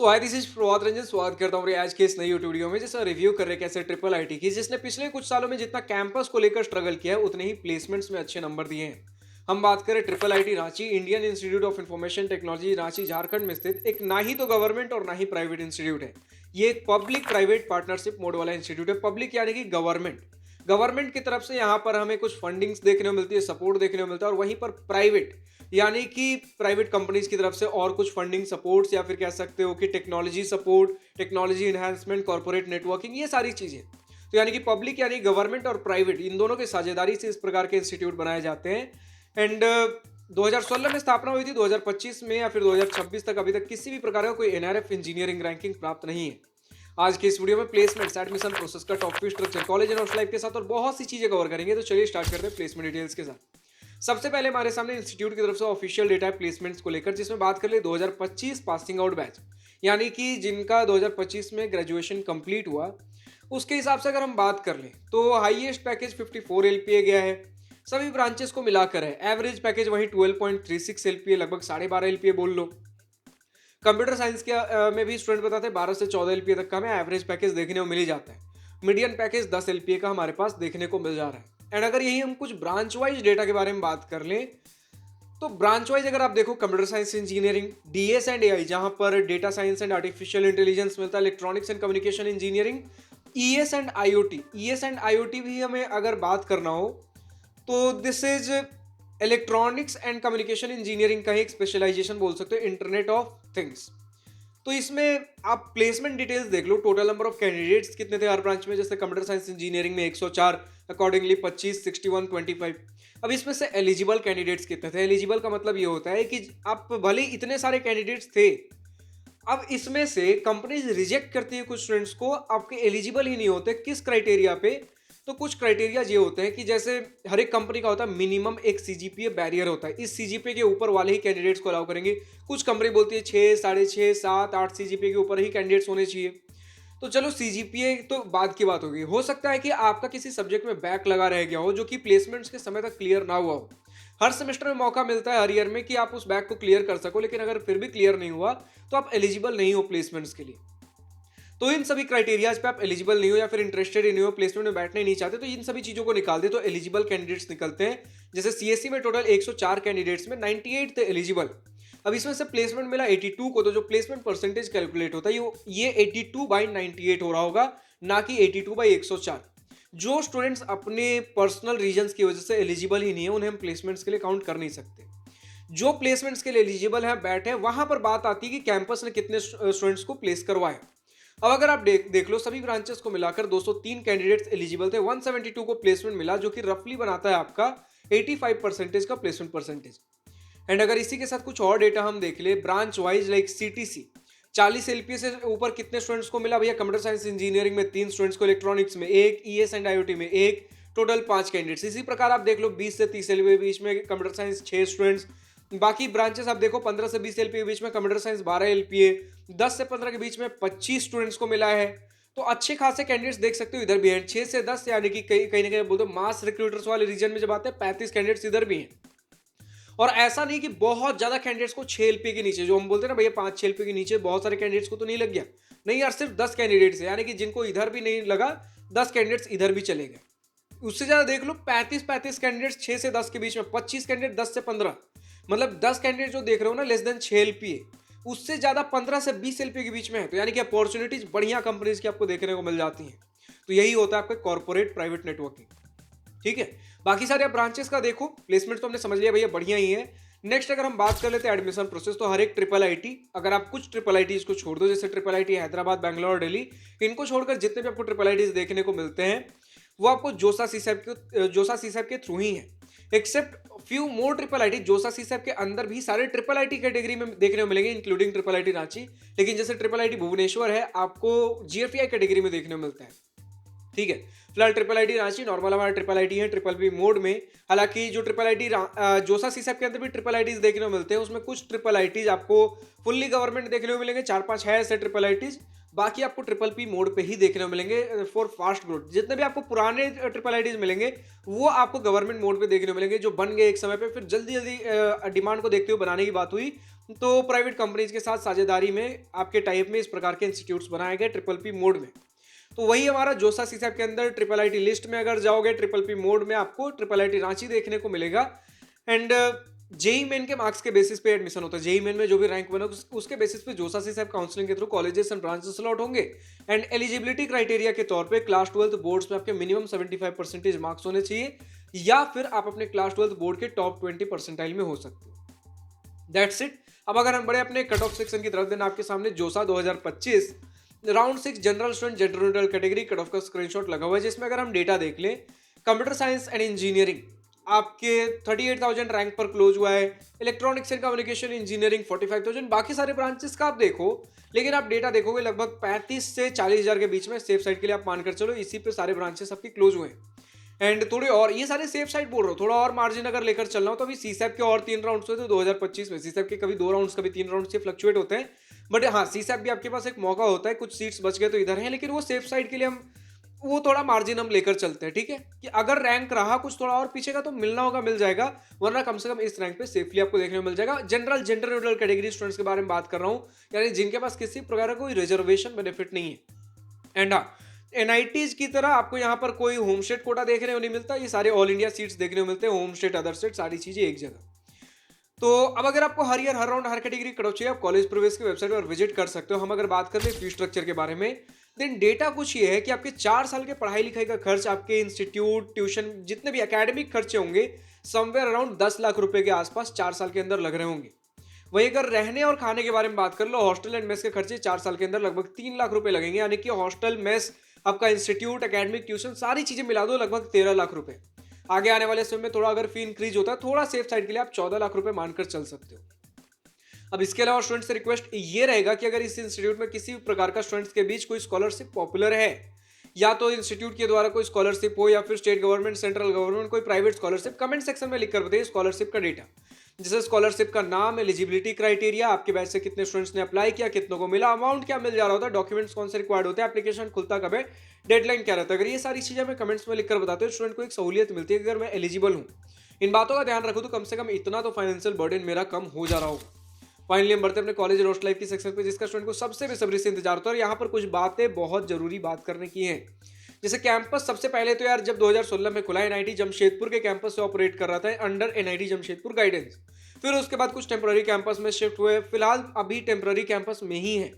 तो hi this is Prabhat Ranjan. स्वागत करता हूँ आज के इस नई यूट्यूब वीडियो में जिसका रिव्यू कर रहे हैं कैसे ट्रिपल आईटी की, जिसने पिछले कुछ सालों में जितना कैंपस को लेकर स्ट्रगल किया है उतने ही प्लेसमेंट्स में अच्छे नंबर दिए हैं। हम बात करें triple IT Ranchi, Indian institute of information technology Ranchi Jharkhand में स्थित एक ना ही तो गवर्नमेंट और ना ही प्राइवेट इंस्टीट्यूट है। ये एक पब्लिक प्राइवेट पार्टनरशिप मोड वाला इंस्टीट्यूट है। पब्लिक यानी कि गवर्नमेंट गवर्नमेंट की तरफ से यहाँ पर हमें कुछ फंडिंग्स देखने को मिलती है, सपोर्ट देखने को मिलता है, और वहीं पर प्राइवेट यानी कि प्राइवेट कंपनीज की तरफ से और कुछ फंडिंग सपोर्ट्स या फिर कह सकते हो कि technology support, technology enhancement, corporate networking, ये सारी चीजें। तो यानी कि पब्लिक यानी गवर्नमेंट और प्राइवेट इन दोनों की साझेदारी से इस प्रकार के इंस्टीट्यूट बनाए जाते हैं। एंड 2016 में स्थापना हुई थी। 2025 में या फिर 2026 तक अभी तक किसी भी प्रकार का कोई एनआरएफ इंजीनियरिंग रैंकिंग प्राप्त नहीं है। आज के इस वीडियो में प्लेसमेंट्स, एडमिशन प्रोसेस का top fee structure, college and life के साथ और बहुत सी चीजें कवर करेंगे। तो चलिए स्टार्ट करते हैं प्लेसमेंट डिटेल्स के साथ। सबसे पहले हमारे सामने इंस्टीट्यूट की तरफ से ऑफिशियल डेटा है प्लेसमेंट्स को लेकर, जिसमें बात कर ले 2025 पासिंग आउट बैच यानी कि जिनका 2025 में ग्रेजुएशन कंप्लीट हुआ, उसके हिसाब से अगर हम बात कर लें तो हाईएस्ट पैकेज 54 एलपीए गया है। सभी ब्रांचेस को मिलाकर है। एवरेज पैकेज वही 12.36 एलपीए, लगभग 12.5 एलपीए बोल लो। कंप्यूटर साइंस के में भी स्टूडेंट बताते हैं 12 से 14 एलपीए तक का हमें एवरेज पैकेज देखने को मिल ही जाता है। मीडियन पैकेज 10 एलपीए का हमारे पास देखने को मिल जा रहा है। एंड अगर यही हम कुछ ब्रांच वाइज डेटा के बारे में बात कर लें तो ब्रांच वाइज अगर आप देखो, computer science engineering, DS and AI जहां पर data science and artificial intelligence मिलता है, electronics and communication engineering, ES and IoT भी हमें अगर बात करना हो तो this is electronics and communication engineering का ही एक स्पेशलाइजेशन बोल सकते हो, इंटरनेट ऑफ थिंग्स। तो इसमें आप प्लेसमेंट डिटेल्स देख लो। टोटल नंबर ऑफ कैंडिडेट्स कितने थे हर ब्रांच में, जैसे कंप्यूटर साइंस इंजीनियरिंग में 104, अकॉर्डिंगली 25, 61, 25। अब इसमें से एलिजिबल कैंडिडेट्स कितने थे? एलिजिबल का मतलब ये होता है कि आप भले ही इतने सारे कैंडिडेट्स थे, अब इसमें से कंपनीज रिजेक्ट करती है कुछ स्टूडेंट्स को, आपके एलिजिबल ही नहीं होते। किस क्राइटेरिया पे? तो कुछ क्राइटेरिया ये होते हैं कि जैसे हर एक कंपनी का होता है मिनिमम एक सीजीपीए बैरियर होता है, इस सीजीपीए के ऊपर वाले ही कैंडिडेट्स को अलाउ करेंगे। कुछ कंपनी बोलती है 6, 6.5, 7, 8 सीजीपीए के ऊपर ही कैंडिडेट्स होने चाहिए। तो चलो सीजीपीए तो बाद की बात होगी। हो सकता है कि आपका किसी सब्जेक्ट में बैक लगा रह गया हो जो कि प्लेसमेंट्स के समय तक क्लियर ना हुआ हो। हर सेमेस्टर में मौका मिलता है हर ईयर में कि आप उस बैक को क्लियर कर सको, लेकिन अगर फिर भी क्लियर नहीं हुआ तो आप एलिजिबल नहीं हो प्लेसमेंट्स के लिए। तो इन सभी क्राइटेरियाज पे आप एलिजिबल नहीं हो या फिर इंटरेस्टेड नहीं हो, प्लेसमेंट में बैठना ही नहीं चाहते, तो इन सभी चीजों को निकाल दे तो एलिजिबल कैंडिडेट्स निकलते हैं। जैसे सीएससी में टोटल 104 कैंडिडेट्स में 98 थे एलिजिबल। अब इसमें से प्लेसमेंट मिला 82 को, तो जो प्लेसमेंट परसेंटेज कैलकुलेट होता है ये 82/98 हो रहा होगा, ना कि 82/104। जो स्टूडेंट्स अपने पर्सनल रीजंस की वजह से एलिजिबल ही नहीं है, उन्हें हम प्लेसमेंट्स के लिए काउंट कर नहीं सकते। जो प्लेसमेंट्स के लिए एलिजिबल है, बैठे, वहां पर बात आती है कि कैंपस ने कितने स्टूडेंट्स को प्लेस करवाया। अब अगर आप देख लो सभी ब्रांचेस को मिलाकर 203 कैंडिडेट्स एलिजिबल थे, 172 को प्लेसमेंट मिला, जो कि रफली बनाता है आपका 85% का प्लेसमेंट परसेंटेज। एंड अगर इसी के साथ कुछ और डेटा हम देख ले branch wise, like CTC 40 LPA से ऊपर कितने स्टूडेंट्स को मिला भैया? कंप्यूटर साइंस इंजीनियरिंग में 3 स्टूडेंट्स को, इलेक्ट्रॉनिक्स में 1, ईएस एंड आईओटी में 1, टोटल 5 कैंडिडेट्स। इसी प्रकार आप देख लो 20 से 30 एलपीए के बीच में कंप्यूटर साइंस 6 स्टूडेंट्स। बाकी ब्रांचेस आप देखो 15 से 20 एलपीए के बीच में कंप्यूटर साइंस 12 एलपीए, 10 से 15 के बीच में 25 स्टूडेंट्स को मिला है। तो अच्छे खासे कैंडिडेट्स देख सकते हो इधर भी हैं। 6 से 10 यानी कि कहीं ना कहीं बोलते मास रिक्रूटर्स वाले रीजन में जब आते हैं 35 कैंडिडेट्स इधर भी हैं। और ऐसा नहीं कि बहुत ज्यादा कैंडिडेट्स को 6 एलपीए के नीचे, जो हम बोलते हैं ना भैया 5-6 एलपीए के नीचे बहुत सारे कैंडिडेट्स को तो नहीं लग गया। नहीं यार, सिर्फ 10 कैंडिडेट्स है, यानी कि जिनको इधर भी नहीं लगा 10 कैंडिडेट्स इधर भी चले गए। उससे ज्यादा देख लो 35 कैंडिडेट्स 6 से 10 के बीच में, 25 कैंडिडेट 10 से 15, मतलब 10 कैंडिडेट जो देख रहे हो ना लेस देन 6 एलपीए, उससे ज्यादा 15 से 20 एलपीए के बीच में है। तो यानी कि अपॉर्चुनिटीज बढ़िया कंपनीज की आपको देखने को मिल जाती हैं। तो यही होता है आपका कॉर्पोरेट प्राइवेट नेटवर्किंग। ठीक है, बाकी सारे आप ब्रांचेस का देखो, प्लेसमेंट तो हमने समझ लिया भैया बढ़िया ही है। नेक्स्ट अगर हम बात कर लेते हैं एडमिशन प्रोसेस, तो हर एक ट्रिपल आईटी, अगर आप कुछ ट्रिपल आईटीज को छोड़ दो, जैसे ट्रिपल आईटी हैदराबाद, बैंगलोर, दिल्ली, इनको छोड़कर जितने भी आपको ट्रिपल आईटीज देखने को मिलते हैं वो आपको जोसा सीसैप के थ्रू ही है। Except few more triple IT, जोसा सीसैप के अंदर भी सारे ट्रिपल आईटी कैटेगरी में देखने को मिलेंगे, इंक्लूडिंग ट्रिपल आईटी रांची। लेकिन जैसे ट्रिपल आईटी भुवनेश्वर है, आपको जीएफआई कैटेगरी में देखने को मिलता है। ठीक है, फिलहाल ट्रिपल आईटी रांची नॉर्मल हमारा ट्रिपल आईटी है ट्रिपल बी मोड में। हालांकि जो ट्रिपल आईटी जोसा सीसैप के अंदर भी ट्रिपल आईटीज देखने को मिलते हैं, उसमें कुछ ट्रिपल आईटीज आपको फुल्ली गवर्नमेंट देखने को मिलेंगे, 4-5 है ऐसे ट्रिपल आईटीज। बाकी आपको ट्रिपल पी मोड पे ही देखने को मिलेंगे फॉर फास्ट ग्रोथ। जितने भी आपको पुराने ट्रिपल आईटीज मिलेंगे वो आपको गवर्नमेंट मोड पे देखने को मिलेंगे, जो बन गए एक समय पे, फिर जल्दी जल्दी डिमांड को देखते हुए बनाने की बात हुई तो प्राइवेट कंपनीज के साथ साझेदारी में आपके टाइप में इस प्रकार के इंस्टीट्यूट्स बनाए गए ट्रिपल पी मोड में। तो वही हमारा जोसा सीसैप के अंदर ट्रिपल आईटी लिस्ट में अगर जाओगे ट्रिपल पी मोड में आपको ट्रिपल आईटी रांची देखने को मिलेगा। एंड जेई मेन के मार्क्स के बेसिस पे एडमिशन होता है। जेई मेन में जो भी रैंक बना उसके बेसिस पे जोसा सीसैप काउंसलिंग के through colleges and branches allot होंगे। एंड एलिजिबिलिटी क्राइटेरिया के तौर पे क्लास 12 बोर्ड्स में आपके मिनिमम 75% मार्क्स होने चाहिए, या फिर आप अपने क्लास 12 बोर्ड के टॉप 20 परसेंटाइल में हो सकते हो। That's it. अब अगर हम बड़े अपने कट ऑफ सेक्शन की तरफ, देना आपके सामने जोसा 2025 round 6 general student general category cut off का स्क्रीनशॉट लगा हुआ है, जिसमें अगर हम डेटा देख लें, कंप्यूटर साइंस एंड इंजीनियरिंग आपके 38,000 रैंक पर क्लोज हुआ है। Electronics and communication engineering 45,000। बाकी सारे ब्रांचेस का आप देखो, लेकिन आप डेटा देखोगे लगभग 35 से 40,000 के बीच में सेफ साइड के लिए आप मानकर चलो, इसी पे सारे ब्रांचेस आपके क्लोज हुए हैं। एंड थोड़े और, ये सारे सेफ साइड बोल रहा हूँ, थोड़ा और मार्जिन अगर लेकर चल रहा हूँ तो अभी सीसैप के और 3 राउंड्स हुए थे 2025 में। सीसैप के कभी 2 राउंड्स कभी 3 राउंड से फ्लक्चुएट होते हैं, बट हाँ सीसैप भी आपके पास एक मौका होता है, कुछ सीट्स बच गए तो इधर है, लेकिन वो सेफ साइड के लिए हम वो थोड़ा मार्जिन हम लेकर चलते हैं। ठीक है कि अगर रैंक रहा कुछ थोड़ा और पीछे का तो मिलना होगा, मिल जाएगा, वरना कम से कम इस रैंक पे सेफली आपको देखने को मिल जाएगा। जनरल जनरल कैटेगरी स्टूडेंट्स के बारे में बात कर रहा हूँ, यानी जिनके पास किसी प्रकार का कोई रिजर्वेशन बेनिफिट नहीं है। एंड हाँ, एनआईटीज की तरह आपको यहाँ पर कोई होम स्टेट कोटा देखने को नहीं मिलता, ये सारे ऑल इंडिया सीट्स देखने को मिलते हैं, होम स्टेट अदर स्टेट सारी चीजें एक जगह। तो अब अगर आपको हर ईयर हर राउंड हर कैटेगरी कट ऑफ चाहिए, आप कॉलेज प्रवेश की वेबसाइट पर विजिट कर सकते हो। हम अगर बात करें फी स्ट्रक्चर के बारे में, देन डेटा कुछ ये है कि आपके 4 साल के पढ़ाई लिखाई का खर्च, आपके इंस्टीट्यूट ट्यूशन जितने भी एकेडमिक खर्चे होंगे, समवेयर अराउंड 10 लाख रुपए के आसपास 4 साल के अंदर लग रहे होंगे। वही अगर रहने और खाने के बारे में बात कर लो, हॉस्टल एंड मेस के खर्चे 4 साल के अंदर लगभग 3 लाख रुपए लगेंगे, यानी कि हॉस्टल मेस आपका इंस्टीट्यूट एकेडमिक ट्यूशन सारी चीजें मिला दो लगभग 13 लाख रुपए। आगे आने वाले समय में थोड़ा अगर फी इंक्रीज होता है थोड़ा सेफ साइड के लिए आप 14 लाख रुपए मानकर चल सकते हो। अब इसके अलावा स्टूडेंट से रिक्वेस्ट ये रहेगा कि अगर इस इंस्टीट्यूट में किसी प्रकार का स्टूडेंट्स के बीच कोई स्कॉलरशिप पॉपुलर है, या तो इंस्टीट्यूट के द्वारा कोई स्कॉलरशिप हो या फिर स्टेट गवर्नमेंट सेंट्रल गवर्नमेंट कोई प्राइवेट स्कॉलरशिप, कमेंट सेक्शन में लिख कर बताइए स्कॉलरशिप का डेटा, जैसे स्कॉलरशिप का नाम, एलिजिबिलिटी क्राइटेरिया, आपके बैच से कितने स्टूडेंट्स ने अप्लाई किया, कितनों को मिला, अमाउंट क्या मिल जा रहा होता है, डॉक्यूमेंट्स कौन से रिक्वायर्ड होते हैं, एप्लीकेशन खुलता कब है, डेडलाइन क्या रहता है। अगर ये सारी चीजें मैं कमेंट्स में लिखकर बताते हो, स्टूडेंट को एक सहूलियत मिलती है। अगर मैं एलिजिबल हूँ, इन बातों का ध्यान रखूँ तो कम से कम इतना तो फाइनेंशियल बर्डन मेरा कम हो जा रहा होगा। फाइनली हम बढ़ते अपने कॉलेज रोस्ट लाइफ की सेक्शन पे, जिसका स्टूडेंट को सबसे बेसब्री से इंतजार होता है। और यहाँ पर कुछ बातें बहुत जरूरी बात करने की हैं, जैसे कैंपस। सबसे पहले तो यार जब 2016 में खुला, एनआईटी जमशेदपुर के कैंपस से ऑपरेट कर रहा था अंडर एनआईटी जमशेदपुर गाइडेंस। फिर उसके बाद कुछ टेम्पररी कैंपस में शिफ्ट हुए, फिलहाल अभी टेम्पररी कैंपस में ही है।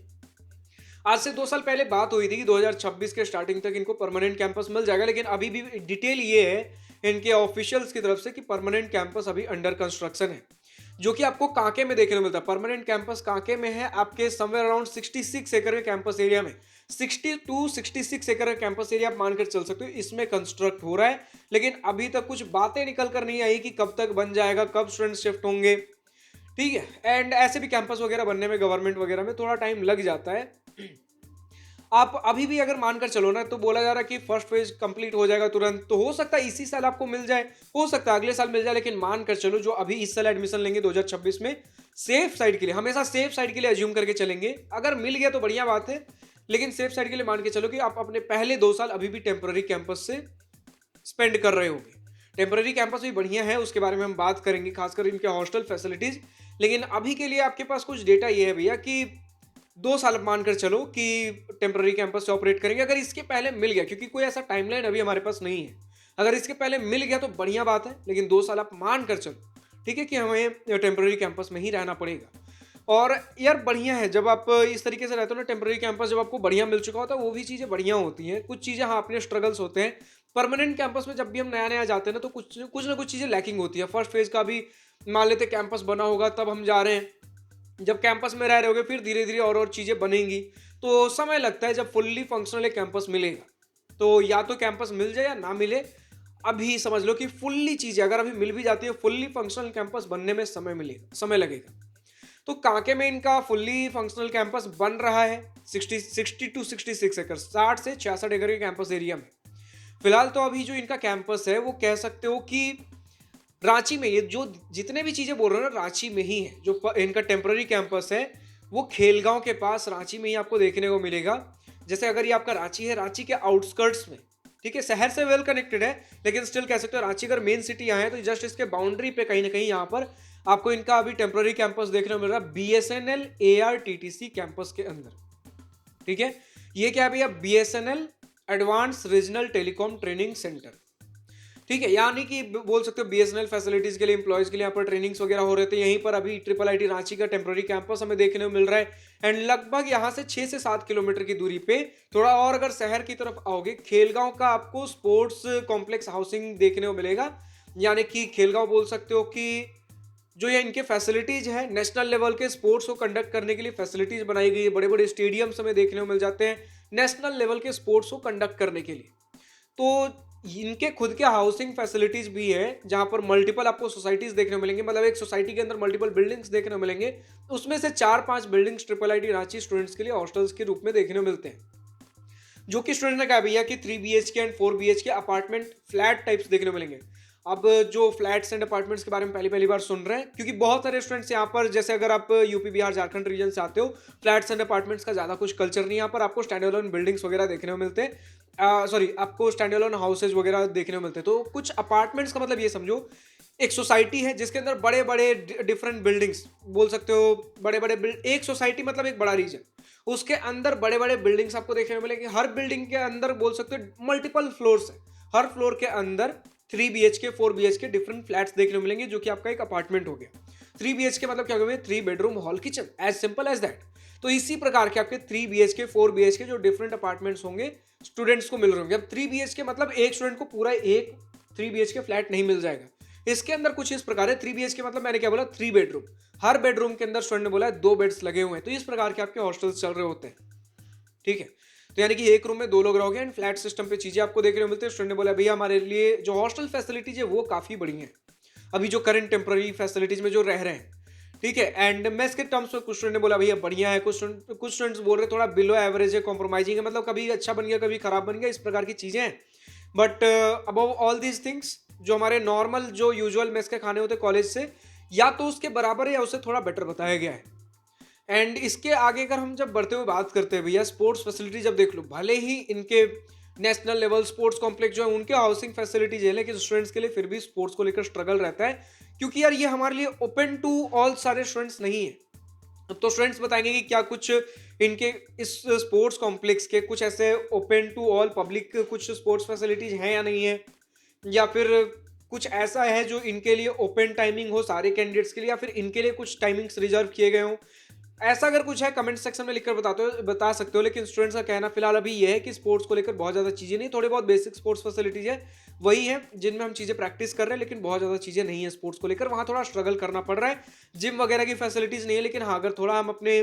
आज से 2 साल पहले बात हुई थी कि 2026 के स्टार्टिंग तक इनको परमानेंट कैंपस मिल जाएगा, लेकिन अभी भी डिटेल ये है इनके ऑफिशियल्स की तरफ से कि परमानेंट कैंपस अभी अंडर कंस्ट्रक्शन है, जो कि आपको कांके में देखने को मिलता है। परमानेंट कैंपस कांके में है, आपके समवेयर अराउंड 66 एकड़ के कैंपस एरिया में, 60 to 66 एकड़ का कैंपस एरिया आप मानकर चल सकते हो, इसमें कंस्ट्रक्ट हो रहा है। लेकिन अभी तक कुछ बातें निकल कर नहीं आई कि कब तक बन जाएगा, कब स्टूडेंट शिफ्ट होंगे। ठीक है, एंड ऐसे भी कैंपस वगैरह बनने में गवर्नमेंट वगैरह में थोड़ा टाइम लग जाता है। आप अभी भी अगर मानकर चलो ना, तो बोला जा रहा है कि फर्स्ट फेज कंप्लीट हो जाएगा तुरंत, तो हो सकता है इसी साल आपको मिल जाए, हो सकता है अगले साल मिल जाए, लेकिन मानकर चलो जो अभी इस साल एडमिशन लेंगे 2026 में, सेफ साइड के लिए, हमेशा सेफ साइड के लिए अज्यूम करके चलेंगे। अगर मिल गया तो बढ़िया बात है, लेकिन सेफ साइड के लिए मान के चलो कि आप अपने पहले 2 साल अभी भी टेम्पररी कैंपस से स्पेंड कर रहे होंगे। टेम्पररी कैंपस भी बढ़िया है, उसके बारे में हम बात करेंगे, खासकर इनके हॉस्टल फैसिलिटीज। लेकिन अभी के लिए आपके पास कुछ डेटा ये है भैया कि 2 साल मानकर चलो कि टेम्पररी कैंपस से ऑपरेट करेंगे। अगर इसके पहले मिल गया, क्योंकि कोई ऐसा टाइमलाइन अभी हमारे पास नहीं है, अगर इसके पहले मिल गया तो बढ़िया बात है, लेकिन 2 साल आप मानकर चलो, ठीक है, कि हमें टेम्पररी कैंपस में ही रहना पड़ेगा। और यार बढ़िया है जब आप इस तरीके से रहते हो ना, टेम्पररी कैंपस जब आपको बढ़िया मिल चुका होता है, वो भी चीज़ें बढ़िया होती हैं। कुछ चीज़ें हाँ अपने स्ट्रगल्स होते हैं। परमानेंट कैंपस में जब भी हम नया नया जाते हैं ना, तो कुछ ना कुछ चीज़ें लैकिंग होती है। फर्स्ट फेज का भी मान लेते कैंपस बना होगा तब हम जा रहे हैं, जब कैंपस में रह रहे होगे फिर धीरे धीरे और चीज़ें बनेंगी, तो समय लगता है। जब फुल्ली फंक्शनल एक कैंपस मिलेगा, तो या तो कैंपस मिल जाए या ना मिले। अभी समझ लो कि फुल्ली चीज़ें अगर अभी मिल भी जाती है, फुल्ली फंक्शनल कैंपस बनने में समय लगेगा। तो कांके में इनका फुल्ली फंक्शनल कैंपस बन रहा है 60 to 66 एकड़, 60 से 66 एकड़ के कैंपस एरिया में। फिलहाल तो अभी जो इनका कैंपस है वो कह सकते हो कि रांची में, ये जो जितने भी चीज़ें बोल रहे हो ना रांची में ही है। जो इनका टेम्पररी कैंपस है वो खेलगांव के पास रांची में ही आपको देखने को मिलेगा। जैसे अगर ये आपका रांची है, रांची के आउटस्कर्ट्स में, ठीक है, शहर से वेल कनेक्टेड है, लेकिन स्टिल कह सकते हो रांची अगर मेन सिटी यहाँ है तो जस्ट इसके बाउंड्री पे कहीं ना कहीं यहाँ पर आपको इनका अभी टेम्पररी कैंपस देखने को मिल रहा है BSNL ARTTC कैंपस के अंदर। ठीक है, ये क्या है भैया, BSNL advance regional telecom training centre. ठीक है, यानी कि बोल सकते हो BSNL फैसिलिटीज के लिए एम्प्लॉयज के लिए यहाँ पर ट्रेनिंग्स वगैरह हो रहे थे। यहीं पर अभी IIIT रांची का टेम्पररी कैंपस हमें देखने को मिल रहा है। एंड लगभग यहाँ से 6 से 7 किलोमीटर की दूरी पे थोड़ा और अगर शहर की तरफ आओगे, खेलगांव का आपको स्पोर्ट्स कॉम्प्लेक्स हाउसिंग देखने को मिलेगा। यानी कि खेलगांव बोल सकते हो कि जो ये इनके फैसिलिटीज है, नेशनल लेवल के स्पोर्ट्स को कंडक्ट करने के लिए फैसिलिटीज बनाई गई है। बड़े बड़े स्टेडियम्स हमें देखने को मिल जाते हैं नेशनल लेवल के स्पोर्ट्स को कंडक्ट करने के लिए। तो इनके खुद के हाउसिंग फैसिलिटीज भी है, जहां पर मल्टीपल आपको सोसाइटीज देखने को मिलेंगे। मतलब एक सोसाइटी के अंदर मल्टीपल बिल्डिंग्स देखने को मिलेंगे, उसमें से 4-5 बिल्डिंग्स IIIT रांची स्टूडेंट्स के लिए हॉस्टल्स के रूप में देखने को मिलते हैं, जो कि स्टूडेंट ने कहा भैया कि 3 BHK and 4 BHK apartment flat types देखने को मिलेंगे। अब जो फ्लैट्स एंड अपार्टमेंट्स के बारे में पहली पहली बार सुन रहे हैं, क्योंकि बहुत सारे स्टूडेंट्स यहाँ पर, जैसे अगर आप यूपी बिहार झारखंड रीजन से आते हो, फ्लैट्स एंड अपार्टमेंट्स का ज़्यादा कुछ कल्चर नहीं है। यहाँ पर आपको स्टैंड अलोन बिल्डिंग्स वगैरह देखने को मिलते हैं, सॉरी आपको स्टैंड अलोन हाउसेज वगैरह देखने को मिलते हैं। तो कुछ अपार्टमेंट्स का मतलब ये समझो, एक सोसाइटी है जिसके अंदर बड़े बड़े डिफरेंट बिल्डिंग्स बोल सकते हो, बड़े बड़े एक सोसाइटी मतलब एक बड़ा रीजन, उसके अंदर बड़े बड़े बिल्डिंग्स आपको देखने को मिलेंगे। हर बिल्डिंग के अंदर बोल सकते हो मल्टीपल फ्लोर्स है, हर फ्लोर के अंदर 3 BHK 4 BHK डिफरेंट फ्लैट्स देखने को मिलेंगे, जो कि आपका एक अपार्टमेंट हो गया। 3 BHK मतलब क्या होगा, 3 bedroom hall kitchen, as simple as that. तो इसी प्रकार के आपके 3 BHK 4 BHK जो डिफरेंट अपार्टमेंट्स होंगे स्टूडेंट्स को मिल रहे होंगे। अब 3 BHK मतलब एक स्टूडेंट को पूरा एक 3 BHK फ्लैट नहीं मिल जाएगा। इसके अंदर कुछ इस प्रकार है, 3 BHK मतलब मैंने क्या बोला, 3 बेडरूम, हर बेडरूम के अंदर स्टूडेंट ने बोला है 2 बेड्स लगे हुए हैं। तो इस प्रकार के आपके हॉस्टल्स चल रहे होते हैं। ठीक है, तो यानी कि एक रूम में 2 लोग रहोगे एंड फ्लैट सिस्टम पे चीजें आपको देखने को मिलती है। स्टूडेंट ने बोला भैया हमारे लिए जो हॉस्टल फैसिलिटीज है वो काफी बड़ी है अभी जो करंट टेम्पररी फैसिलिटीज में जो रह रहे हैं। ठीक है, एंड मेस के टर्म्स में कुछ स्टूडेंट ने बोला भैया बढ़िया है, कुछ स्टूडेंट्स बोल रहे थोड़ा बिलो एवरेज है, कॉम्प्रोमाइजिंग है, मतलब कभी अच्छा बन गया कभी खराब बन गया, इस प्रकार की चीजें हैं। But above all these things, जो हमारे नॉर्मल जो यूजुअल मेस के खाने होते कॉलेज से, या तो उसके बराबर है या उससे थोड़ा बेटर बताया गया है। एंड इसके आगे अगर हम जब बढ़ते हुए बात करते हैं भैया, स्पोर्ट्स फैसिलिटी जब देख लो, भले ही इनके नेशनल लेवल स्पोर्ट्स कॉम्प्लेक्स जो है उनके हाउसिंग फैसिलिटीज है, लेकिन स्टूडेंट्स के लिए फिर भी स्पोर्ट्स को लेकर स्ट्रगल रहता है, क्योंकि यार ये हमारे लिए ओपन टू ऑल सारे स्टूडेंट्स नहीं है। अब तो स्टूडेंट्स बताएंगे कि क्या कुछ इनके इस स्पोर्ट्स कॉम्प्लेक्स के कुछ ऐसे ओपन टू ऑल पब्लिक कुछ स्पोर्ट्स फैसिलिटीज हैं या नहीं है, या फिर कुछ ऐसा है जो इनके लिए ओपन टाइमिंग हो सारे कैंडिडेट्स के लिए, या फिर इनके लिए कुछ टाइमिंग्स रिजर्व किए गए हों। ऐसा अगर कुछ है कमेंट सेक्शन में लिखकर बता सकते हो। लेकिन स्टूडेंट्स का कहना फिलहाल अभी ये है कि स्पोर्ट्स को लेकर बहुत ज़्यादा चीज़ें नहीं, थोड़े बहुत बेसिक स्पोर्ट्स फैसिलिटीज है वही है जिनमें हम चीज़ें प्रैक्टिस कर रहे हैं, लेकिन बहुत ज़्यादा चीज़ें नहीं है स्पोर्ट्स को लेकर। वहाँ थोड़ा स्ट्रगल करना पड़ रहा है। जिम वगैरह की फैसिलिटीज़ नहीं है, लेकिन हाँ अगर थोड़ा हम अपने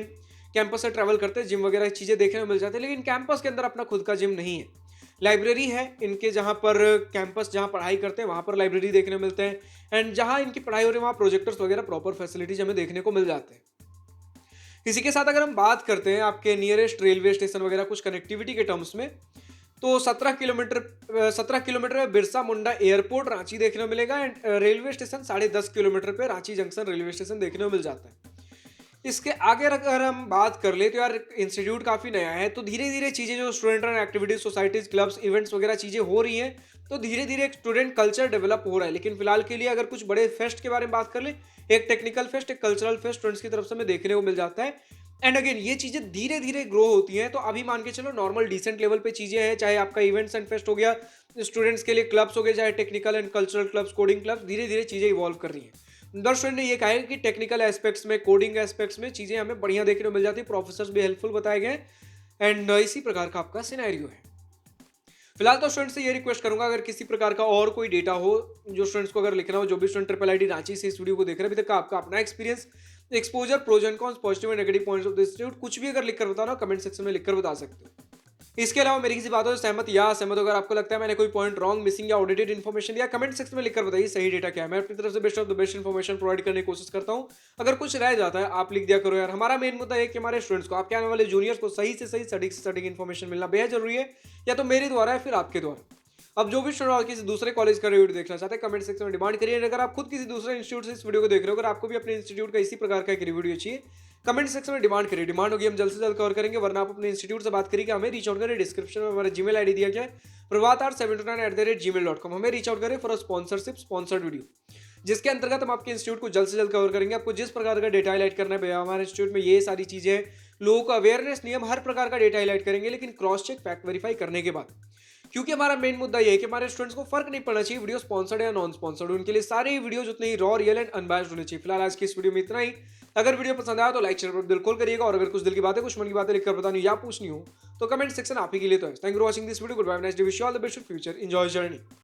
कैंपस से ट्रैवल करते हैं जिम वगैरह की चीज़ें देखने को मिल जाती है, लेकिन कैंपस के अंदर अपना खुद का जिम नहीं है। लाइब्रेरी है इनके, जहाँ पर कैंपस जहाँ पढ़ाई करते हैं वहाँ पर लाइब्रेरी देखने को मिलते हैं, एंड जहाँ इनकी पढ़ाई हो रही है वहाँ प्रोजेक्टर्स वगैरह प्रॉपर फैसिलिटीज हमें देखने को मिल जाते हैं। इसी के साथ अगर हम बात करते हैं आपके नियरेस्ट रेलवे स्टेशन वगैरह कुछ कनेक्टिविटी के टर्म्स में, तो 17 किलोमीटर में बिरसा मुंडा एयरपोर्ट रांची देखने को मिलेगा, एंड रेलवे स्टेशन 10.5 किलोमीटर पे रांची जंक्शन रेलवे स्टेशन देखने को मिल जाता है। इसके आगे अगर हम बात कर ले तो यार इंस्टीट्यूट काफ़ी नया है, तो धीरे धीरे चीज़ें जो student run activities societies clubs events वगैरह चीज़ें हो रही हैं, तो धीरे धीरे एक स्टूडेंट कल्चर डेवलप हो रहा है। लेकिन फिलहाल के लिए अगर कुछ बड़े फेस्ट के बारे में बात कर ले, एक टेक्निकल फेस्ट एक कल्चरल फेस्ट स्टूडेंट्स की तरफ से हमें देखने को मिल जाता है। एंड अगेन ये चीज़ें धीरे धीरे ग्रो होती हैं, तो अभी मान के चलो नॉर्मल डिसेंट लेवल पे चीज़ें हैं, चाहे आपका इवेंट्स एंड फेस्ट हो गया, स्टूडेंट्स के लिए क्लब्स हो गए, चाहे technical and cultural clubs, coding clubs, धीरे धीरे चीज़ें इवॉल्व कर रही हैं। दर्शक ने ये कहा है कि टेक्निकल एस्पेक्ट्स में, कोडिंग एस्पेक्ट्स में चीज़ें हमें बढ़िया देखने को मिल जाती है, प्रोफेसर्स भी हेल्पफुल बताए गए, एंड इसी प्रकार का आपका सिनेरियो है। फिलहाल तो स्टूडेंट से ये रिक्वेस्ट करूंगा, अगर किसी प्रकार का और कोई डेटा हो जो स्टूडेंट्स को अगर लिखना हो, जो भी स्टूडेंट IIIT रांची से इस वीडियो को देख रहे हैं अभी तक का आपका अपना experience, exposure, pros and cons, positive and negative points of the institute, कुछ भी अगर लिखकर बताना कमेंट सेक्शन में लिखकर बता सकते हो। इसके अलावा मेरी किसी बातों से सहमत या असहमत अगर आपको लगता है मैंने कोई पॉइंट रॉन्ग, मिसिंग या ऑडिटेड इन्फॉर्मेशन दिया, कमेंट सेक्शन में लिखकर बताइए सही डेटा क्या है। मैं अपनी तरफ से best of the best information provide करने की कोशिश करता हूं। अगर कुछ रह जाता है आप लिख दिया करो यार। हमारा मेन मुद्दा है कि हमारे स्टूडेंट्स को, आपके आने वाले जूनियर्स को सही से सही सटीक इन्फॉर्मेशन मिलना बेहद जरूरी है, या तो मेरे द्वारा है फिर आपके द्वारा। अब जो भी स्टूडेंट किसी दूसरे कॉलेज का रिव्यू देखना चाहते हैं कमेंट सेक्शन में डिमांड करिए। अगर आप खुद किसी दूसरे इंस्टीट्यूट से इस वीडियो को देख रहे हो, अगर आपको भी अपने इंस्टीट्यूट का इसी प्रकार का एक रिव्यू चाहिए, कमेंट सेक्शन में डिमांड करिए। डिमांड होगी हम जल्द से जल्द कवर करेंगे, वरना आप अपने इंस्टीट्यूट से बात करिए, हमें रीच आउट करें। डिस्क्रिप्शन में हमारा जीमेल आईडी दिया गया है, प्रभात@729@gmail.com। हमें रीच आउट करें फॉर स्पॉन्सरशिप, स्पॉन्सर्ड वीडियो। जिसके अंतर्गत हम आपके इंस्टीट्यूट को जल्द से जल्द कवर करेंगे। आपको जिस प्रकार का डेटा हाईलाइट करना है भैया, हमारे इंस्टीट्यूट में ये सारी चीजें हैं। लोगों को अवेयरनेस नहीं है, हम हर प्रकार का डेटा हाईलाइट करेंगे, लेकिन क्रॉस चेक फैक्ट वेरीफाई करने के बाद। क्योंकि हमारा मेन मुद्दा ये है कि हमारे स्टूडेंट्स को फर्क नहीं पड़ना चाहिए वीडियो स्पॉन्सर्ड या नॉन स्पॉन्सर्ड, उनके लिए सारे वीडियोज उतने ही रॉ, रियल एंड अनबायस्ड होने चाहिए। फिलहाल आज की इस वीडियो में इतना ही। अगर वीडियो पसंद आया तो लाइक शेयर बिल्कुल करिएगा, और अगर कुछ दिल की बातें, कुछ मन की बातें लिखकर बतानी या पूछनी हो तो कमेंट सेक्शन आप ही के लिए तो है। Thank you for watching this video. Good bye, nice day, wish you all the best for future, enjoy journey.